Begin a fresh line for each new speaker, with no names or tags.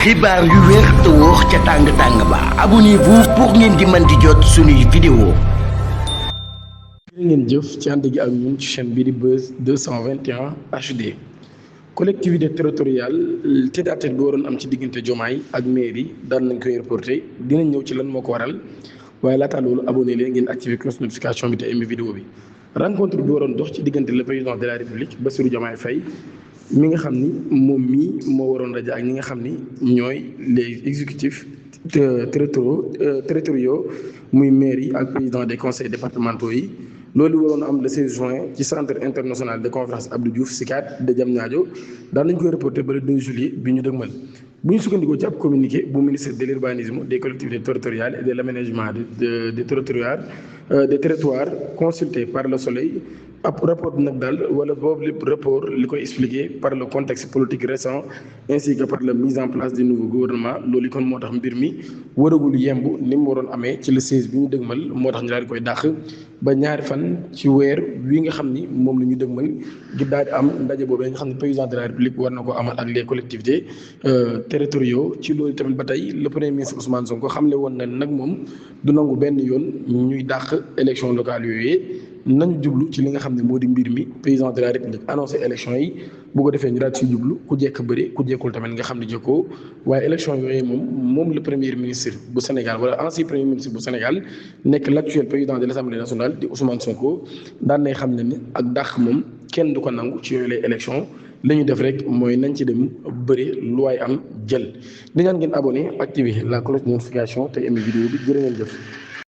xibaar yu wér te wóor ca tàng ba abonnez-vous pour ngeen di mën di jot suñuy vidéo.
ngeen jëf ci ànd gi ak ñun ci chaîne bi di Buzz 221 HD. collectivité territoriale tête à tête bi waroon am ci diggante Diomaye ak mairie daan nañ koy reporté dinañ ñëw ci lan moo ko waral waaye laataa loolu abonné leen ngeen activé cloche notification bi te aimé vidéo bi. rencontre bi waroon dox ci diggante le président de la république Bassirou Diomaye Faye mi nga xam ni moom mii moo waroon rajo ak ñi nga xam ni ñooy les exécutifs territoriaux muy maire yi ak président des conseils départementaux yi. loolu waroon am le 16 juin ci centre international de conférence Abdou Diouf SICAD de Diamniadio daan nañ koy reporté ba le 2 juillet bi ñu dëgmal bu ñu sukkandikoo ci ab communiqué bu ministre de l'urbanisme des collectivités territoriales et de l'aménagement des territoires consulté par Le Soleil ab rapport nag daal wala boobu lépp rapport li koy expliqué par le contexte politique récent ainsi que par la mise en place du nouveau gouvernement loolu kon moo tax mbir mi waragul yemb ni mu waroon amee ci le 16 bi ñu dëgmal moo tax ñu daal di koy dàq ba ñaari fan ci weer wi nga xam ni moom la ñu dëgmal gi daal di am ndaje boobu nga xam ne président de la république war na ko amal ak les collectivités territoriaux ci loolu tamit ba tey le premier ministre Ousmane Sonko xamle woon na nag moom du nangu benn yoon ñuy dàq élection locale yooyu nañ jublu ci li nga xam ne moo di mbir mi président de la république annoncé élection yi bu ko defee ñu daal ci jublu ku jekk bëri ku jekkul tamit nga xam ne jëkkoo waaye élection yooyu moom le premier ministre bu Sénégal wala ancien premier ministre bu Sénégal nekk l'actuel président de l'Assemblée nationale di Ousmane Sonko daan nay xam ne ni ak dàq moom kenn du ko nangu ci yooyu lay élection la ñu def rek mooy nañ ci dem bëri lu waay am jël di ñaan ngeen abonné activer la cloche de notification te aimé vidéo bi jërë ngeen jëf.